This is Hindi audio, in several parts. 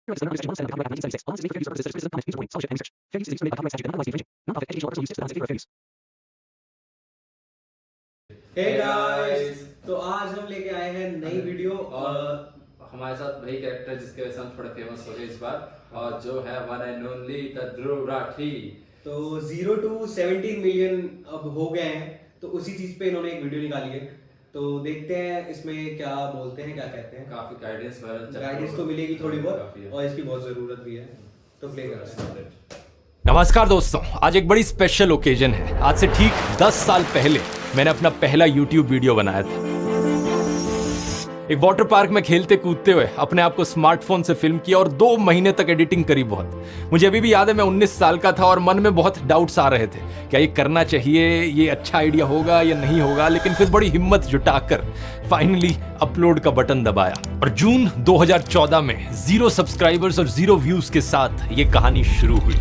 Hey guys, तो आज हम लेके आए हैं नई वीडियो और हमारे साथ वही कैरेक्टर जिसके वजह से हम थोड़े फेमस हो गए इस बार और जो है one and only the Dhruv Rathee. तो 0 to 17 मिलियन अब हो गए हैं, तो उसी चीज पे इन्होंने एक वीडियो निकाली है। तो देखते हैं इसमें क्या बोलते हैं, क्या कहते हैं। काफी गाइडेंस तो मिलेगी थोड़ी बहुत और इसकी बहुत जरूरत भी है, तो प्ले करते हैं। नमस्कार दोस्तों, आज एक बड़ी स्पेशल ओकेजन है। आज से ठीक 10 साल पहले मैंने अपना पहला YouTube वीडियो बनाया था। एक वाटर पार्क में खेलते कूदते हुए अपने आप को स्मार्टफोन से फिल्म किया और 2 महीने तक एडिटिंग करी। बहुत मुझे अभी भी याद है, मैं 19 साल का था और मन में बहुत डाउट्स आ रहे थे, क्या ये करना चाहिए, ये अच्छा आइडिया होगा या नहीं होगा। लेकिन फिर बड़ी हिम्मत जुटाकर फाइनली अपलोड का बटन दबाया और जून 2014 में 0 सब्सक्राइबर्स और 0 व्यूज के साथ ये कहानी शुरू हुई।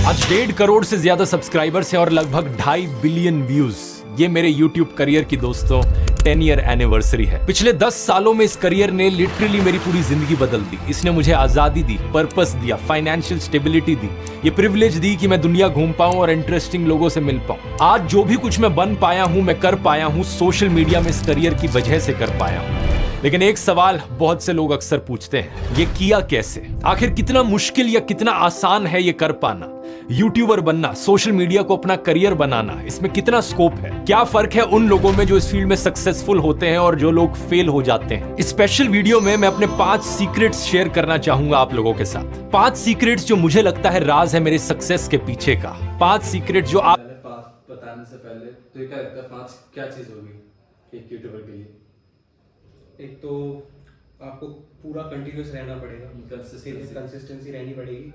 आज 1.5 करोड़ से ज्यादा सब्सक्राइबर्स हैं और लगभग 2.5 बिलियन व्यूज। ये मेरे YouTube करियर की दोस्तों 10 ईयर एनिवर्सरी है। पिछले 10 सालों में इस करियर ने लिटरली मेरी पूरी जिंदगी बदल दी। इसने मुझे आजादी दी, पर्पस दिया, फाइनेंशियल स्टेबिलिटी दी, ये प्रिविलेज दी कि मैं दुनिया घूम पाऊं और इंटरेस्टिंग लोगों से मिल पाऊं। आज जो भी कुछ मैं बन पाया हूं, मैं कर पाया हूं, सोशल मीडिया में इस करियर की वजह से कर पाया हूं। लेकिन एक सवाल बहुत से लोग अक्सर पूछते हैं, ये किया कैसे? आखिर कितना मुश्किल या कितना आसान है ये कर पाना? यूट्यूबर बनना, सोशल मीडिया को अपना करियर बनाना, इसमें कितना स्कोप है? क्या फर्क है उन लोगों में जो इस फील्ड में सक्सेसफुल होते हैं और जो लोग फेल हो जाते हैं? इस स्पेशल वीडियो में मैं अपने 5 सीक्रेट्स शेयर करना चाहूंगा आप लोगों के साथ। 5 सीक्रेट्स जो मुझे लगता है राज है मेरे सक्सेस के पीछे का। 5 सीक्रेट जो आप बताने से पहले तो ये क्या लगता है 5 क्या चीज होगी एक यूट्यूबर के लिए? एक तो आपको पूरा कंटिन्यूस रहना पड़ेगा, कंसिस्टेंसी रहनी पड़ेगी,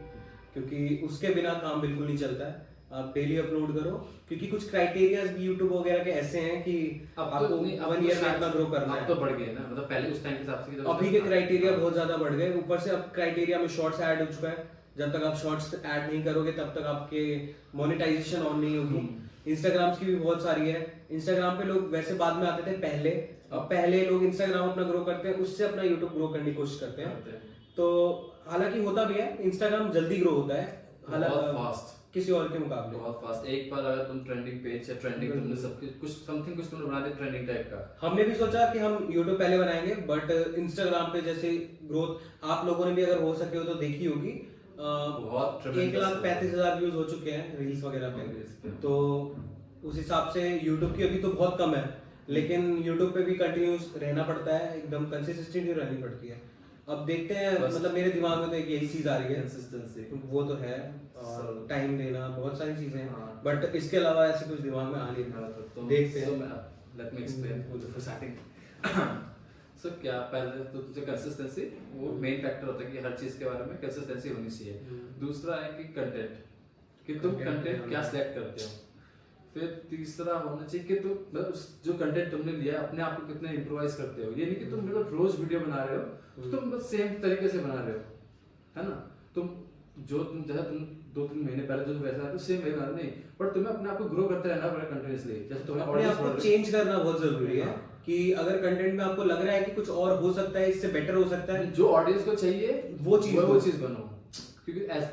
क्योंकि उसके बिना काम बिल्कुल नहीं चलता है। आप डेली अपलोड करो, क्योंकि कुछ क्राइटेरियाज भी यूट्यूब वगैरह के ऐसे हैं कि आपको 1 ईयर में इतना ग्रो करना है। अब तो बढ़ गए ना, मतलब पहले उस टाइम के हिसाब से अभी के क्राइटेरिया बहुत ज्यादा बढ़ गए। ऊपर से अब क्राइटेरिया में शॉर्ट्स ऐड हो चुका है। जब तक आप शॉर्ट्स ऐड नहीं करोगे तब तक आपके मोनेटाइजेशन ऑन नहीं होगी। इंस्टाग्राम की भी बहुत सारी है। इंस्टाग्राम पे लोग वैसे बाद में आते थे पहले, अब पहले लोग इंस्टाग्राम अपना ग्रो करते हैं, उससे अपना यूट्यूब ग्रो करने की कोशिश करते हैं। तो हालांकि होता भी है, इंस्टाग्राम जल्दी ग्रो होता है, हालांकि फास्ट किसी और के मुकाबले बहुत फास्ट। एक बार अगर तुम ट्रेंडिंग पेज या ट्रेंडिंग तुमने सब कुछ समथिंग कुछ तुमने बना दिया ट्रेंडिंग टाइप का। हमने भी सोचा कि हम यूट्यूब पहले बनाएंगे, बट इंस्टाग्राम पे जैसे ग्रोथ आप लोगों ने भी अगर हो सके हो तो देखी होगी। बहुत 1,35,000 व्यूज हो चुके हैं रील्स वगैरह पे। तो उस हिसाब से यूट्यूब की अभी तो बहुत कम है, लेकिन यूट्यूब पे भी कंटिन्यूस रहना पड़ता है, एकदम कंसिस्टेंसी रहनी पड़ती है। अब देखते हैं, मतलब मेरे दिमाग में तो एक यही चीज आ रही है, कंसिस्टेंसी। वो तो है, और टाइम देना, बहुत सारी चीजें हैं, बट इसके अलावा ऐसे कुछ दिमाग में आ नहीं रहा। तो देखते हैं। Let me explain for starting. So क्या पहले तो तुझे कंसिस्टेंसी, वो मेन फैक्टर होता है कि हर चीज के बारे में कंसिस्टेंसी होनी चाहिए। दूसरा है कि कंटेंट, कि तुम कंटेंट क्या सिलेक्ट करते हो। फिर तीसरा होना चाहिए कि तुम जो कंटेंट तुमने लिया अपने आप को कितने इम्प्रोवाइज करते हो। ये नहीं कि तुम मतलब रोज वीडियो बना रहे हो तो तुम बस सेम तरीके से बना रहे हो, है ना। तुम जैसा तुम 2-3 महीने पहले जो वैसा है तो सेम वही बना नहीं, बट तुम्हें अपने आप को ग्रो करते रहना पड़ेगा कंटिन्यूअसली। जैसे तुम्हें अपने आप को चेंज करना बहुत जरूरी है, कि अगर कंटेंट में आपको लग रहा है कि कुछ और हो सकता है, इससे बेटर हो सकता है, जो ऑडियंस को चाहिए वो चीज बनो। क्योंकि एज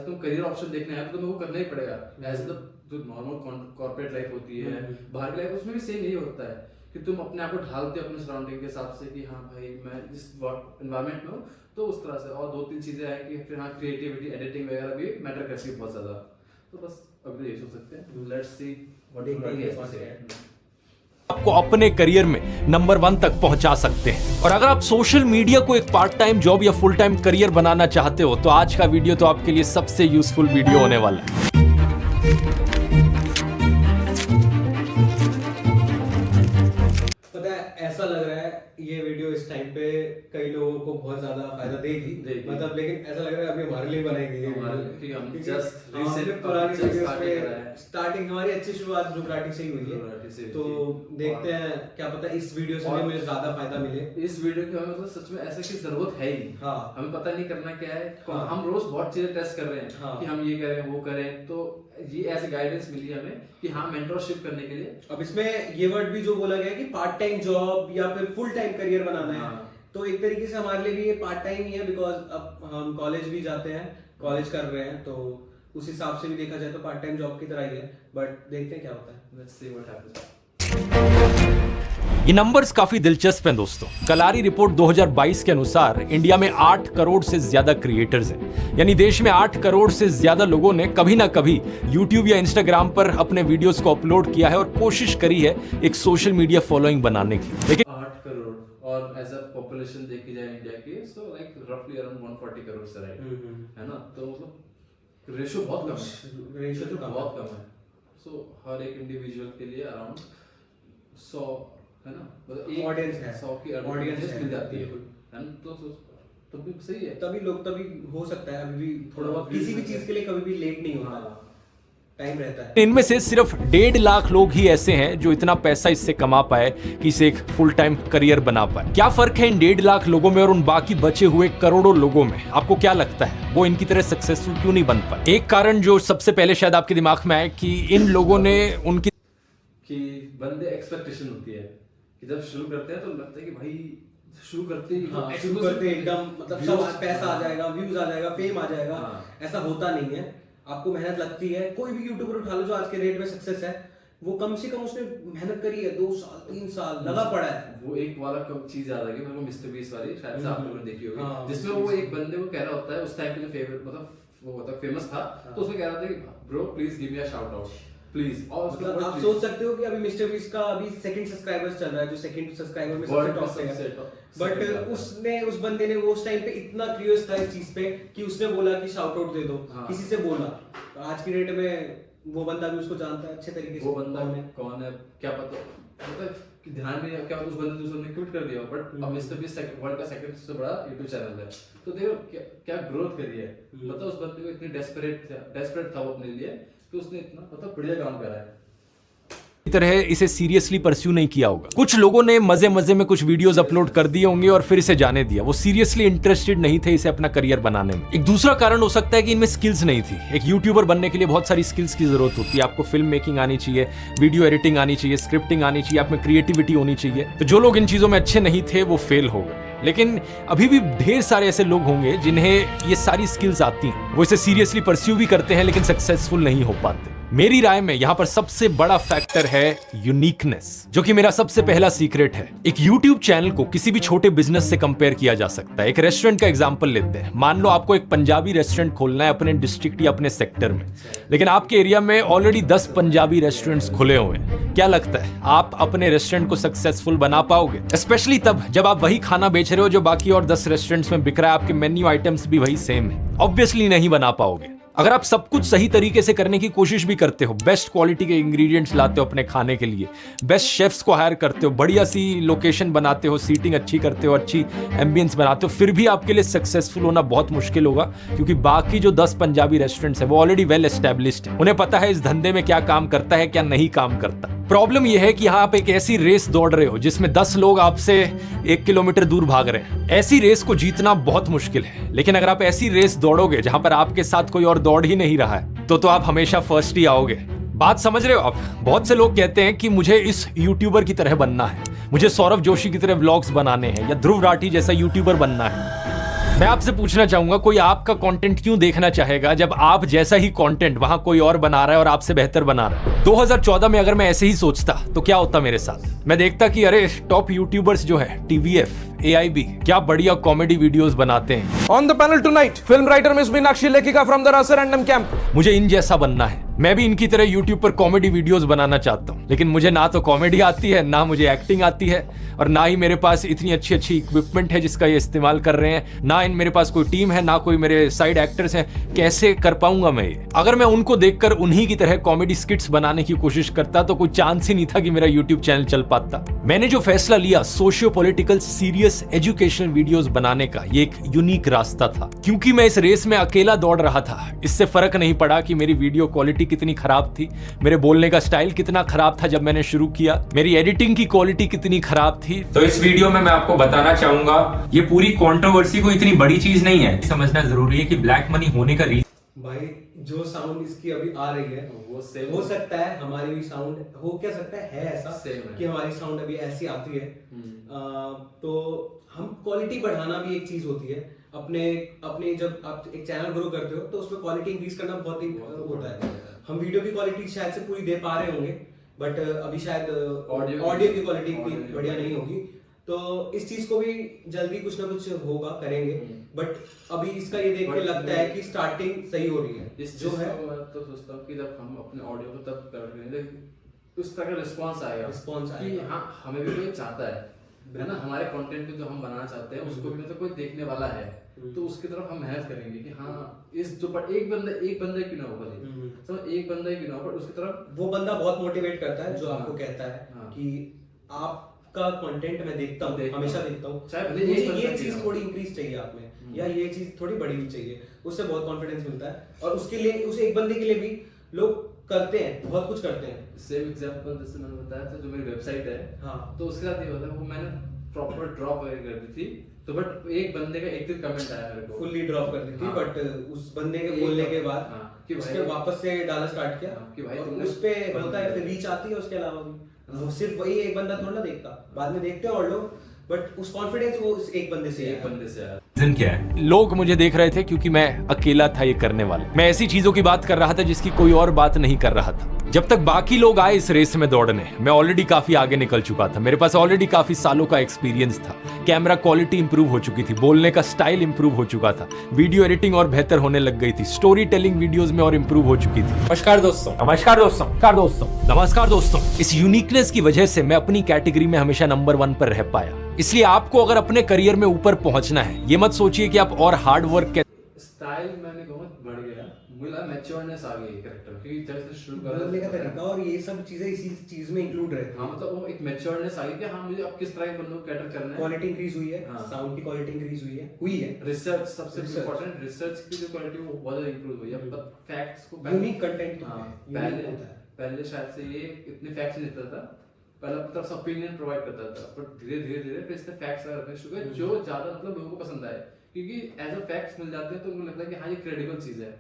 तुम करियर ऑप्शन देखने आए तो तुम्हें वो करना ही पड़ेगा। एज द जो नॉर्मल कॉर्पोरेट लाइफ होती है, बाहर की लाइफ, उसमें भी सेम यही होता है कि तुम अपने आप को ढालते हो अपने सराउंडिंग के हिसाब से कि हाँ भाई मैं इस एनवायरनमेंट में हूँ, तो उस तरह से। और 2-3 चीजें हैं कि फिर हाँ क्रिएटिविटी, एडिटिंग वगैरह भी मैटर करती है बहुत ज्यादा। तो बस अभी यही सोच सकते हैं। लेट्स सी व्हाट आपको अपने करियर में नंबर 1 तक पहुंचा सकते हैं। और अगर आप सोशल मीडिया को एक पार्ट टाइम जॉब या फुल टाइम करियर बनाना चाहते हो तो आज का वीडियो तो आपके लिए सबसे यूजफुल वीडियो होने वाला है। पता है, ऐसा लग रहा है ये वीडियो इस टाइम पे कई लोगों को बहुत ज्यादा फायदा देगी, मतलब, लेकिन ऐसा लग रहा है अभी हमारे लिए बनाएंगे ये स्टार्टिंग हमारी अच्छी शुरुआत जो राठी से ही हुई है। तो देखते हैं, क्या पता इस वीडियो से हमें ज्यादा फायदा मिले। इस वीडियो की हमें मतलब सच में ऐसे की जरूरत है ही। हाँ, हमें पता नहीं करना क्या है। हम रोज बहुत चीजें टेस्ट कर रहे हैं कि हम ये करें वो करें, तो ये ऐसे गाइडेंस मिली हमें कि हाँ मेंटरशिप करने के लिए। अब इसमें ये वर्ड भी जो बोला गया है कि पार्ट टाइम जॉब या फिर फुल टाइम करियर बनाना है, तो एक तरीके से हमारे लिए भी ये पार्ट टाइम ही है, बिकॉज अब हम कॉलेज भी जाते हैं, कॉलेज कर रहे हैं, तो उस हिसाब से भी देखा जाए तो पार्ट टाइम जॉब की तरह ही है, बट देखते हैं क्या होता है। Let's see what happens. ये नंबर्स काफी दिलचस्प हैं दोस्तों। कलारी रिपोर्ट 2022 के अनुसार इंडिया में 8 करोड़ से ज्यादा क्रिएटर्स हैं, यानी देश में 8 करोड़ से ज्यादा लोगों ने कभी ना कभी YouTube या Instagram पर अपने वीडियोस को अपलोड किया है और कोशिश करी है एक सोशल मीडिया फॉलोइंग बनाने की। लेकिन 8 करोड़ और एज अ पॉपुलेशन देखी जाए इंडिया की, सो लाइक रफली अराउंड 140 करोड़ से राइट, है ना, तो मतलब रेशियो बहुत कम है, रेशियो तो बहुत कम है। सो हर एक इंडिविजुअल के लिए अराउंड 100, है ना, मतलब एक ऑडियंस है, 100 की ऑडियंस मिल जाती है, बिल्कुल। है ना, तो भी सही है। तभी हो सकता है, अभी भी थोड़ा बहुत किसी भी चीज के लिए कभी भी लेट नहीं होता, टाइम रहता है। इनमें से सिर्फ 1.5 लाख लोग ही ऐसे हैं जो इतना पैसा इससे कमा पाए कि इसे एक फुल टाइम करियर बना पाए। क्या फर्क है इन 1.5 लाख लोगों में और उन बाकी बचे हुए करोड़ों लोगों में? आपको क्या लगता है वो इनकी तरह सक्सेसफुल क्यों नहीं बन पाए? एक कारण जो सबसे पहले शायद आपके दिमाग में आए कि इन लोगों ने उनकी कि बंदे एक्सपेक्टेशन होती है कि जब शुरू करते हैं तो लगता है कि भाई शुरू करते ही एकदम मतलब सब पैसा आ जाएगा, व्यूज आ जाएगा, फेम आ जाएगा, ऐसा होता नहीं है। आपको मेहनत लगती है। कोई भी यूट्यूबर उठा लो जो आज के रेट में सक्सेस है, वो कम से कम उसने मेहनत करी है, 2 साल 3 साल लगा पड़ा है। वो एक वाला चीज याद आ गई मेरे को, मिस्टर बीस्ट वाली, शायद से आप लोगों ने देखी होगी, जिसमें वो एक बंदे को कह रहा होता है, उस टाइम पे जो फेवरेट मतलब वो होता फेमस था, तो उसमें कह रहा था कि bro please give me a shout out please. और मतलब आप सोच सकते हो कि अभी मिस्टर बीस्ट का अभी सेकंड सब्सक्राइबर्स चल रहा है, जो सेकंड सब्सक्राइबर में सबसे टॉप पे है, बट उसने उस बंदे ने वो उस टाइम पे इतना क्यूरियस था इस चीज पे कि उसने बोला कि शाउट आउट दे दो, किसी से बोला। तो आज की डेट में वो बंदा भी उसको जानता है अच्छे तरीके से, वो बंदा कौन है क्या पता, मतलब कि ध्यान में क्या उस बंदे ने उसने क्विट कर दिया, बट अब मिस्टर बीस्ट वर्ल्ड का सेकंड सबसे बड़ा यूट्यूब चैनल है। तो देखो क्या ग्रोथ करी है, मतलब उस बंदे को इतनी डेस्परेट था वो अपने लिए कि उसने इतना मतलब बढ़िया काम करा है। तरह इसे सीरियसली परस्यू नहीं किया होगा। कुछ लोगों ने मजे मजे में कुछ वीडियोस अपलोड कर दिए होंगे और फिर इसे जाने दिया। वो सीरियसली इंटरेस्टेड नहीं थे इसे अपना करियर बनाने में। एक दूसरा कारण हो सकता है कि इनमें स्किल्स नहीं थी। एक यूट्यूबर बनने के लिए बहुत सारी स्किल्स की जरूरत होती है। आपको फिल्म मेकिंग आनी चाहिए, वीडियो एडिटिंग आनी चाहिए, स्क्रिप्टिंग आनी चाहिए, आप में क्रिएटिविटी होनी चाहिए। तो जो लोग इन चीजों में अच्छे नहीं थे वो फेल हो गए। लेकिन अभी भी ढेर सारे ऐसे लोग होंगे जिन्हें ये सारी स्किल्स आती हैं, वो इसे सीरियसली परस्यू भी करते हैं लेकिन सक्सेसफुल नहीं हो पाते। मेरी राय में यहां पर सबसे बड़ा फैक्टर है यूनिकनेस, जो कि मेरा सबसे पहला सीक्रेट है। एक YouTube चैनल को किसी भी छोटे बिजनेस से कंपेयर किया जा सकता है। एक रेस्टोरेंट का एग्जांपल लेते हैं। मान लो आपको एक पंजाबी रेस्टोरेंट खोलना है अपने डिस्ट्रिक्ट या अपने सेक्टर में, लेकिन आपके एरिया में ऑलरेडी 10 पंजाबी रेस्टोरेंट्स खुले हुए हैं। क्या लगता है आप अपने रेस्टोरेंट को सक्सेसफुल बना पाओगे? स्पेशली तब जब आप वही खाना बेच रहे हो जो बाकी और 10 रेस्टोरेंट्स में बिक रहा है, आपके मेन्यू आइटम्स भी वही सेम है। ऑब्वियसली नहीं बना पाओगे। अगर आप सब कुछ सही तरीके से करने की कोशिश भी करते हो, बेस्ट क्वालिटी के इंग्रेडिएंट्स लाते हो अपने खाने के लिए, बेस्ट शेफ्स को हायर करते हो, बढ़िया सी लोकेशन बनाते हो, सीटिंग अच्छी करते हो, अच्छी एम्बियंस बनाते हो, फिर भी आपके लिए सक्सेसफुल होना बहुत मुश्किल होगा, क्योंकि बाकी जो 10 पंजाबी रेस्टोरेंट्स हैं वो ऑलरेडी वेल एस्टेब्लिश्ड है। उन्हें पता है इस धंधे में क्या काम करता है, क्या नहीं काम करता। प्रॉब्लम यह है कि यहाँ आप एक ऐसी रेस दौड़ रहे हो जिसमें 10 लोग आपसे 1 किलोमीटर दूर भाग रहे हैं। ऐसी रेस को जीतना बहुत मुश्किल है। लेकिन अगर आप ऐसी रेस दौड़ोगे जहां पर आपके साथ कोई और दौड़ ही नहीं रहा है, तो आप हमेशा फर्स्ट ही आओगे। बात समझ रहे हो आप? बहुत से लोग कहते हैं कि मुझे इस यूट्यूबर की तरह बनना है, मुझे सौरभ जोशी की तरह व्लॉग्स बनाने हैं, या ध्रुव राठी जैसा यूट्यूबर बनना है। मैं आपसे पूछना चाहूंगा, कोई आपका कंटेंट क्यों देखना चाहेगा जब आप जैसा ही कंटेंट वहां कोई और बना रहा है और आपसे बेहतर बना रहा है? 2014 में अगर मैं ऐसे ही सोचता तो क्या होता मेरे साथ? मैं देखता कि अरे टॉप यूट्यूबर्स जो है TVF, AIB, क्या बढ़िया कॉमेडी वीडियोस बनाते हैं। On the panel tonight, film writer Miss Meenakshi Lekika from the Rasa Random Camp. मुझे इन जैसा बनना है। मैं भी इनकी तरह YouTube पर कॉमेडी वीडियोस बनाना चाहता हूँ, लेकिन मुझे ना तो कॉमेडी आती है, ना मुझे एक्टिंग आती है, और ना ही मेरे पास इतनी अच्छी अच्छी इक्विपमेंट है जिसका ये इस्तेमाल कर रहे हैं, ना इन मेरे पास कोई टीम है, ना कोई मेरे साइड एक्टर्स हैं। कैसे कर पाऊंगा मैं ये? अगर मैं उनको देखकर उन्हीं की तरह कॉमेडी स्किट्स बनाने की कोशिश करता तो कोई चांस ही नहीं था कि मेरा YouTube चैनल चल पाता। मैंने जो फैसला लिया socio political serious educational videos बनाने का, ये एक यूनिक रास्ता था, क्योंकि मैं इस रेस में अकेला दौड़ रहा था। इससे फर्क नहीं पड़ा कि मेरी वीडियो क्वालिटी कितनी खराब थी, मेरे बोलने का स्टाइल कितना खराब था जब मैंने शुरू किया, मेरी एडिटिंग की क्वालिटी कितनी खराब थी। तो इस वीडियो में मैं आपको बताना चाहूंगा, ये पूरी कंट्रोवर्सी को इतनी बड़ी चीज नहीं है। समझना जरूरी है कि ब्लैक मनी होने का भाई जो साउंड इसकी अभी आ रही है वो सेम हो सकता है हमारी भी साउंड हो, क्या सकता है ऐसा सेम है कि हमारी साउंड अभी ऐसी आती है। तो हम क्वालिटी बढ़ाना भी एक चीज होती है। अपने जब आप एक चैनल ग्रो करते हो तो उसमें क्वालिटी इंक्रीज करना बहुत ही होता है। हम वीडियो की क्वालिटी शायद से पूरी दे पा रहे होंगे, बट अभी शायद ऑडियो की क्वालिटी इतनी बढ़िया नहीं होगी। तो इस चीज को भी जल्दी कुछ ना कुछ होगा, करेंगे। बट अभी इसका ये देख के लगता है कि स्टार्टिंग सही हो रही है। इस जो है मैं तो सोचता हूँ कि जब हम अपने ऑडियो को तब कर रहे हैं उस तरह का रिस्पांस आएगा कि हाँ हमें भी कोई चाहता है ना, हमारे कंटेंट को जो हम बनाना चाहते हैं उसको भी मतलब कोई देखने वाला है, तो उसकी तरफ हम मेहनत करेंगे कि हाँ इस जो पर एक बंदा क्यों ना हो भले, तो एक बंदा ही क्यों ना हो, पर उसकी तरफ वो बंदा बहुत मोटिवेट करता है जो आपको कहता है कि आपका कंटेंट मैं देखता हूँ, हमेशा देखता हूँ, चाहे ये चीज थोड़ी इंक्रीज चाहिए आप में या ये चीज थोड़ी बड़ी भी चाहिए, उससे बहुत कॉन्फिडेंस मिलता है। और उसके लिए उस एक बंदे के लिए भी लोग करते हैं, बहुत कुछ करते हैं। सेम एग्जांपल जैसे मैंने बताया था, जो मेरी वेबसाइट है हाँ, तो उसके साथ ये होता है वो मैंने प्रॉपर ड्रॉप कर दी थी, तो बट एक बंदे का एक दिन कमेंट आया मेरे को, फुल्ली ड्रॉप कर दी थी, बट उस बंदे के बोलने के बाद कि उसने वापस से डालना स्टार्ट किया कि भाई उस पे होता है, फिर रीच आती है। उसके अलावा भी सिर्फ वही एक बंदा थोड़ा ना देखता, बाद में देखते हैं और लोग, बट उस कॉन्फिडेंस वो एक बंदे से आया। रीजन क्या है? लोग मुझे देख रहे थे क्योंकि मैं अकेला था ये करने वाला। मैं ऐसी चीजों की बात कर रहा था जिसकी कोई और बात नहीं कर रहा था। जब तक बाकी लोग आए इस रेस में दौड़ने, मैं ऑलरेडी काफी आगे निकल चुका था। मेरे पास ऑलरेडी काफी सालों का एक्सपीरियंस था, कैमरा क्वालिटी इंप्रूव हो चुकी थी, बोलने का स्टाइल इंप्रूव हो चुका था, वीडियो एडिटिंग और बेहतर होने लग गई थी, स्टोरी टेलिंग वीडियोस में और इंप्रूव हो चुकी थी। नमस्कार दोस्तों, नमस्कार दोस्तों, नमस्कार दोस्तों, नमस्कार दोस्तों। इस यूनिकनेस की वजह से मैं अपनी कैटेगरी में हमेशा नंबर 1 पर रह पाया। इसलिए आपको अगर अपने करियर में ऊपर पहुंचना है, ये मत सोचिए कि आप और हार्ड वर्क के स्टाइल मैंने बहुत बढ़ गया, मुझे मैच्योरनेस आ गई कैरेक्टर क्योंकि जब से शुरू बोलने का तरीका और ये सब चीजें इसी चीज में इंक्लूड रहती हैं। हाँ मतलब वो एक मैच्योरनेस आ गई कि हाँ मुझे अब किस तरह के बंदों को कैटर करना है। क्वालिटी इंक्रीज हुई है, साउंड की क्वालिटी इंक्रीज हुई है। रिसर्च सबसे इंपॉर्टेंट, रिसर्च की जो क्वालिटी वो बहुत ज्यादा इंप्रूव हुई है। फैक्ट्स को यूनिक कंटेंट पहले शायद से ये इतने फैक्ट्स नहीं देता था, पहले तरफ से ओपिनियन प्रोवाइड करता था, बट धीरे धीरे फिर इसने फैक्ट्स रखने शुरू किए जो ज्यादा मतलब लोगों को पसंद आए, क्योंकि एज अ फैक्ट्स मिल जाते हैं तो उनको लगता है कि हाँ ये क्रेडिबल चीज है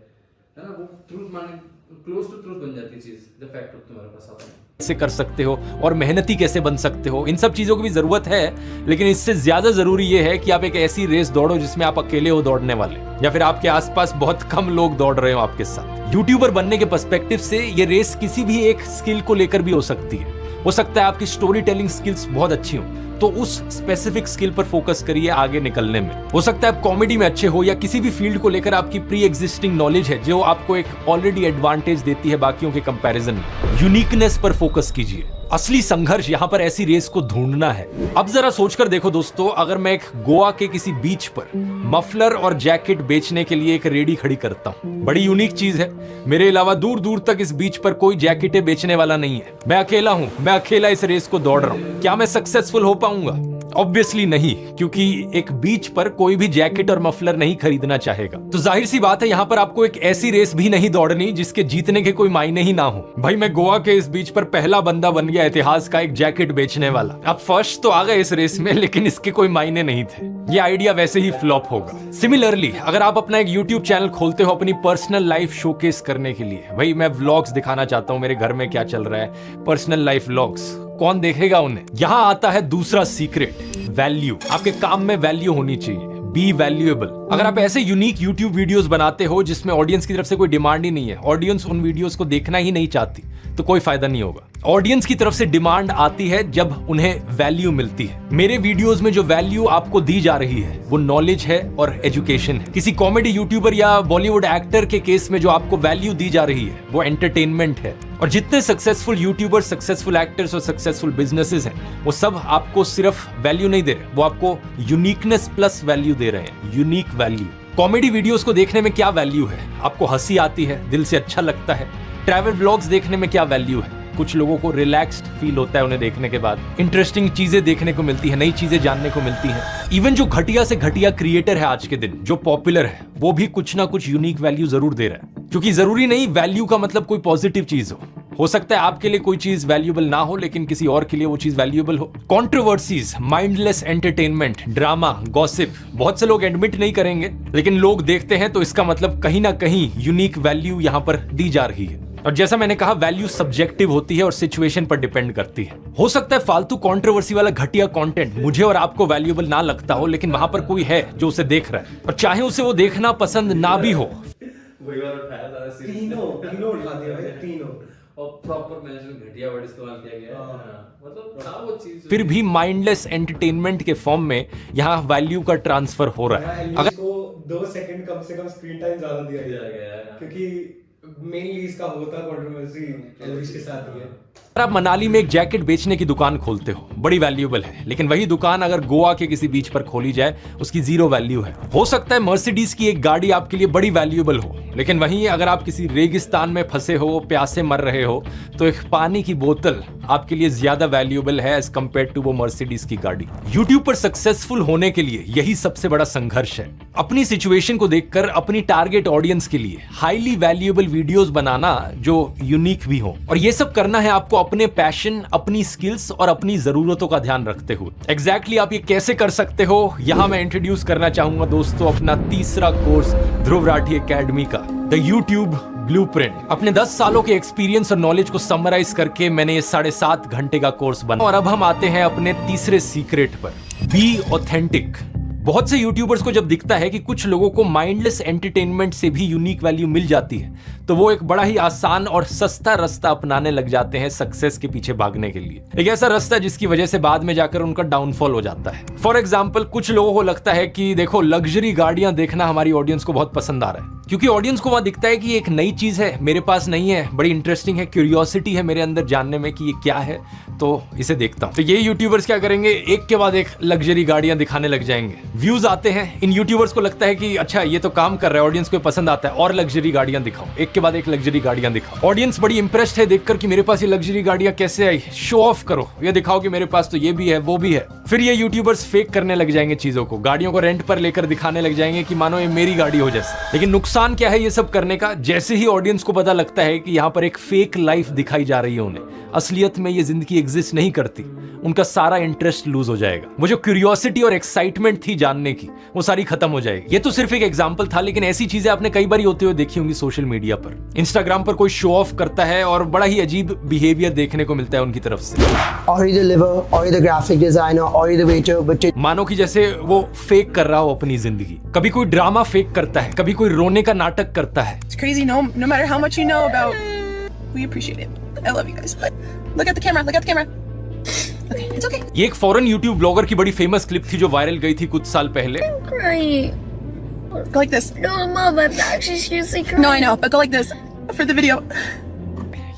ना, वो ट्रूथ माने क्लोज टू ट्रूथ बन जाती है चीज जब फैक्ट तुम्हारे पास आता है। कैसे कर सकते हो और मेहनती कैसे बन सकते हो, इन सब चीजों की भी जरूरत है, लेकिन इससे ज्यादा जरूरी ये है कि आप एक ऐसी रेस दौड़ो जिसमें आप अकेले हो दौड़ने वाले, या फिर आपके आसपास बहुत कम लोग दौड़ रहे हो आपके साथ। यूट्यूबर बनने के पर्सपेक्टिव से ये रेस किसी भी एक स्किल को लेकर भी हो सकती है। हो सकता है आपकी स्टोरी टेलिंग स्किल्स बहुत अच्छी हो, तो उस स्पेसिफिक स्किल पर फोकस करिए आगे निकलने में। हो सकता है आप कॉमेडी में अच्छे हो या किसी भी फील्ड को लेकर आपकी प्री एग्जिस्टिंग नॉलेज है जो आपको एक ऑलरेडी एडवांटेज देती है बाकियों के कंपैरिजन में। यूनिकनेस पर फोकस कीजिए। असली संघर्ष यहाँ पर ऐसी रेस को ढूंढना है। अब जरा सोचकर देखो दोस्तों, अगर मैं एक गोवा के किसी बीच पर मफलर और जैकेट बेचने के लिए एक रेडी खड़ी करता हूँ, बड़ी यूनिक चीज है। मेरे अलावा दूर दूर तक इस बीच पर कोई जैकेटें बेचने वाला नहीं है। मैं अकेला हूँ, मैं अकेला इस रेस को दौड़ रहा हूँ। क्या मैं सक्सेसफुल हो पाऊंगा? ऑब्वियसली नहीं, क्योंकि एक बीच पर कोई भी जैकेट और मफलर नहीं खरीदना चाहेगा। तो जाहिर सी बात है यहाँ पर आपको एक ऐसी रेस भी नहीं दौड़नी जिसके जीतने के कोई मायने ही ना हो। भाई मैं गोवा के इस बीच पर पहला बंदा बन गया इतिहास का एक जैकेट बेचने वाला। अब फर्स्ट तो आ गए इस रेस में, लेकिन इसके कोई मायने नहीं थे। ये आइडिया वैसे ही फ्लॉप होगा। सिमिलरली अगर आप अपना एक यूट्यूब चैनल खोलते हो अपनी पर्सनल लाइफ शोकेस करने के लिए, भाई मैं व्लॉग्स दिखाना चाहता हूँ मेरे घर में क्या चल रहा है, पर्सनल लाइफ व्लॉग्स, कौन देखेगा उन्हें? यहाँ आता है दूसरा सीक्रेट, वैल्यू। आपके काम में वैल्यू होनी चाहिए, बी वैल्यूएबल। अगर आप ऐसे यूनिक यूट्यूब वीडियोस बनाते हो जिसमें ऑडियंस की तरफ से कोई डिमांड ही नहीं है, ऑडियंस उन वीडियोस को देखना ही नहीं चाहती, तो कोई फायदा नहीं होगा। ऑडियंस की तरफ से डिमांड आती है जब उन्हें वैल्यू मिलती है। मेरे वीडियोस में जो वैल्यू आपको दी जा रही है वो नॉलेज है और एजुकेशन है। किसी कॉमेडी यूट्यूबर या बॉलीवुड एक्टर के केस में जो आपको वैल्यू दी जा रही है वो एंटरटेनमेंट है। और जितने सक्सेसफुल यूट्यूबर, सक्सेसफुल एक्टर्स और सक्सेसफुल बिजनेसेस हैं, वो सब आपको सिर्फ वैल्यू नहीं दे रहे, वो आपको यूनिकनेस प्लस वैल्यू दे रहे हैं, यूनिक वैल्यू। कॉमेडी वीडियोस को देखने में क्या वैल्यू है? आपको हंसी आती है, दिल से अच्छा लगता है। ट्रैवल व्लॉग्स देखने में क्या वैल्यू है? कुछ लोगों को रिलैक्स्ड फील होता है उन्हें देखने के बाद, इंटरेस्टिंग चीजें देखने को मिलती है, नई चीजें जानने को मिलती हैं। इवन जो घटिया से घटिया क्रिएटर है आज के दिन, जो पॉपुलर है, वो भी कुछ ना कुछ यूनिक वैल्यू जरूर दे रहा है। क्योंकि जरूरी नहीं वैल्यू का मतलब कोई पॉजिटिव चीज हो सकता है आपके लिए कोई चीज वैल्यूएबल ना हो लेकिन किसी और के लिए वो चीज वैल्यूएबल हो। Controversies, mindless entertainment, drama, gossip, बहुत से लोग एडमिट नहीं करेंगे लेकिन लोग देखते हैं, तो इसका मतलब कहीं ना कहीं यूनिक वैल्यू यहां पर दी जा रही है। और जैसा मैंने कहा, वैल्यू सब्जेक्टिव होती है और सिचुएशन पर डिपेंड करती है। हो सकता है फालतू कंट्रोवर्सी वाला घटिया कंटेंट मुझे और आपको वैल्यूएबल ना लगता हो, लेकिन वहां पर कोई है जो उसे देख रहा है, और चाहे उसे वो देखना पसंद ना भी हो। वही बार उठाया था तीनों उठा दिया भाई, तीनों। और प्रॉपर मैंने घटिया वर्ड इस्तेमाल किया गया है। मतलब था वो चीज, फिर भी माइंडलेस एंटरटेनमेंट के फॉर्म में यहाँ वैल्यू का ट्रांसफर हो रहा है। अगर इसको 2 सेकंड कम से कम स्क्रीन टाइम ज्यादा दिया गया है, क्योंकि मेनली इसका होता कंट्रोवर्सी एल्विश के साथ ही है। अगर आप मनाली में एक जैकेट बेचने की दुकान खोलते हो, बड़ी वैल्यूएबल है, लेकिन वही दुकान अगर गोवा के किसी बीच पर खोली जाए, उसकी जीरो वैल्यू है। हो सकता है मर्सिडीज की एक गाड़ी आपके लिए बड़ी वैल्यूएबल हो, लेकिन वहीं अगर आप किसी रेगिस्तान में फंसे हो, प्यासे मर रहे हो, तो एक पानी की बोतल आपके लिए ज्यादा वैल्यूएबल है एज कंपेयर टू वो मर्सिडीज की गाड़ी। यूट्यूब पर सक्सेसफुल होने के लिए यही सबसे बड़ा संघर्ष है। अपनी सिचुएशन को देखकर अपनी टारगेट ऑडियंस के लिए हाईली वैल्यूएबल वीडियोस बनाना जो यूनिक भी हो, और ये सब करना है आपको अपने पैशन, अपनी स्किल्स और अपनी जरूरतों का ध्यान रखते हुए। एग्जैक्टली आप ये कैसे कर सकते हो, यहां मैं इंट्रोड्यूस करना चाहूंगा दोस्तों अपना तीसरा कोर्स ध्रुव राठी एकेडमी का, द यूट्यूब ब्लूप्रिंट। अपने 10 सालों के एक्सपीरियंस और नॉलेज को समराइज करके मैंने ये 7.5 घंटे का कोर्स बना। और अब हम आते हैं अपने तीसरे सीक्रेट पर, बी ऑथेंटिक। बहुत से यूट्यूबर्स को जब दिखता है कि कुछ लोगों को माइंडलेस एंटरटेनमेंट से भी यूनिक वैल्यू मिल जाती है, तो वो एक बड़ा ही आसान और सस्ता रास्ता अपनाने लग जाते हैं सक्सेस के पीछे भागने के लिए। एक ऐसा रास्ता जिसकी वजह से बाद में जाकर उनका डाउनफॉल हो जाता है। फॉर एग्जाम्पल, कुछ लोगों को लगता है कि देखो लग्जरी गाड़ियां देखना हमारी ऑडियंस को बहुत पसंद आ रहा है, क्योंकि ऑडियंस को वहां दिखता है कि एक नई चीज है, मेरे पास नहीं है, बड़ी इंटरेस्टिंग है, क्यूरियोसिटी है मेरे अंदर जानने में कि ये क्या है, तो इसे देखता हूं। तो ये यूट्यूबर्स क्या करेंगे, एक के बाद एक लग्जरी गाड़ियां दिखाने लग जाएंगे। व्यूज आते हैं, इन यूट्यूबर्स को लगता है कि अच्छा ये तो काम कर रहा है, ऑडियंस को पसंद आता है, और लग्जरी गाड़ियां दिखाओ, एक के बाद एक लग्जरी गाड़ियां दिखाओ। ऑडियंस बड़ी इंप्रेस्ड है देखकर कि मेरे पास ये लग्जरी गाड़ियां कैसे आई, शो ऑफ करो, ये दिखाओ कि मेरे पास तो ये भी है, वो भी है। फिर ये यूट्यूबर्स फेक करने लग जाएंगे चीजों को, गाड़ियों को रेंट पर लेकर दिखाने लग जाएंगे कि मानो ये मेरी गाड़ी हो जैसे। लेकिन नुकसान क्या है ये सब करने का, जैसे ही ऑडियंस को पता लगता है कि यहाँ पर एक फेक लाइफ दिखाई जा रही है उन्हें, असलियत में ये जिंदगी एग्जिस्ट नहीं करती, उनका सारा इंटरेस्ट लूज हो जाएगा। वो जो क्यूरियोसिटी और एक्साइटमेंट थी जानने की, वो सारी खत्म हो जाएगी। ये तो सिर्फ एक एग्जांपल था, लेकिन ऐसी चीजें आपने कई बार होते हुए देखी होंगी सोशल मीडिया पर। इंस्टाग्राम पर कोई शो ऑफ करता है और बड़ा ही अजीब बिहेवियर देखने को मिलता है उनकी तरफ से। Are you the liver? Are you the graphic designer? Are you the waiter? But मानो कि जैसे वो फेक कर रहा हो अपनी जिंदगी। कभी कोई ड्रामा फेक करता है, कभी कोई रोने का नाटक करता है। It's crazy. No matter how much you know about, we appreciate it. I love you guys, but look at the camera. Look at the camera. Okay, it's okay. ये एक फॉरेन यूट्यूब ब्लॉगर की बड़ी फेमस क्लिप थी जो वायरल गई थी कुछ साल पहले। Crying. Go like this. No, Mom, I'm actually seriously crying. No, I know, but go like this for the video.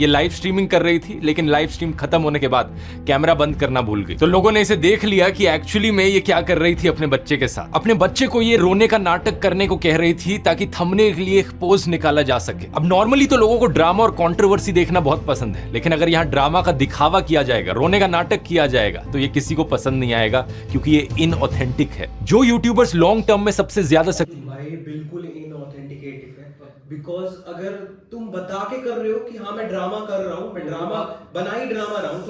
ये लाइव स्ट्रीमिंग कर रही थी, लेकिन लाइव स्ट्रीम खत्म होने के बाद कैमरा बंद करना भूल गई। तो लोगों ने इसे देख लिया कि एक्चुअली में ये क्या कर रही थी अपने बच्चे के साथ। अपने बच्चे को ये रोने का नाटक करने को कह रही थी ताकि थंबनेल के लिए एक पोज निकाला जा सके। अब नॉर्मली तो लोगों को ड्रामा और कंट्रोवर्सी देखना बहुत पसंद है, लेकिन अगर यहाँ ड्रामा का दिखावा किया जाएगा, रोने का नाटक किया जाएगा, तो ये किसी को पसंद नहीं आएगा, क्योंकि ये इनऑथेंटिक है। जो यूट्यूबर्स लॉन्ग टर्म में सबसे ज्यादा भाई बिल्कुल इनऑथेंटिकेटेड है, बिकॉज अगर तुम बता के कर रहे हो कि हाँ मैं ड्रामा कर रहा हूँ, मैं ड्रामा बना ही ड्रामा रहा हूँ,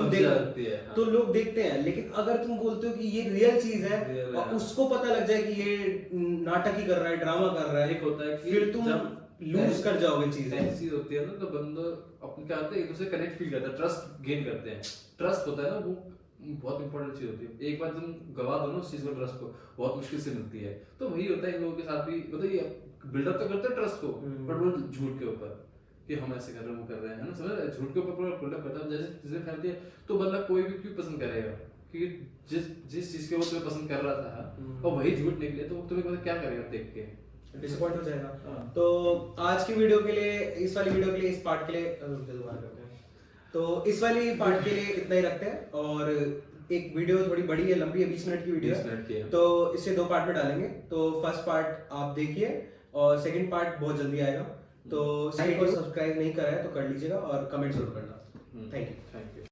तो लोग देखते हैं। लेकिन अगर तुम बोलते हो कि ये रियल चीज है और उसको पता लग जाए कि ये नाटक ही कर रहा है, ड्रामा कर रहा है, एक होता है कि फिर तुम लूज कर जाओगे चीजें। ऐसी चीज होती है ना, तो बंदा अपने क्या होता है, एक दूसरे कनेक्ट फील करता है, ट्रस्ट गेन करते हैं। ट्रस्ट होता है ना, वो बहुत इंपॉर्टेंट चीज होती है। एक बार तुम गवा दो ना उस चीज को, ट्रस्ट को, बहुत मुश्किल से मिलती है। तो वही होता है इन लोगों के साथ भी, मतलब ये बिल्डअप तो करते हैं ट्रस्ट को, बट वो झूठ के ऊपर कि हम ऐसे कर रहे हैं, वो कर रहे हैं, है ना, समझ रहे, झूठ के ऊपर पूरा बिल्डअप करता है। जैसे चीजें फैलती है तो बंदा कोई भी क्यों पसंद करेगा, क्योंकि जिस चीज के वो तुम्हें पसंद कर रहा था और वही झूठ निकले, तो तुम्हें मतलब क्या करेगा देख के, डिसअपॉइंट हो जाएगा। तो आज की वीडियो के लिए, इस वाली वीडियो के लिए, इस पार्ट के लिए दोबारा करते हैं। तो इस वाली पार्ट के लिए इतना ही रखते हैं, और एक वीडियो थोड़ी बड़ी है, लंबी है, 20 मिनट की वीडियो है, तो इसे 2 पार्ट में डालेंगे। तो फर्स्ट पार्ट आप देखिए और सेकंड पार्ट बहुत जल्दी आएगा। तो चैनल को सब्सक्राइब नहीं करा है तो कर लीजिएगा और कमेंट जरूर करना। Thank you.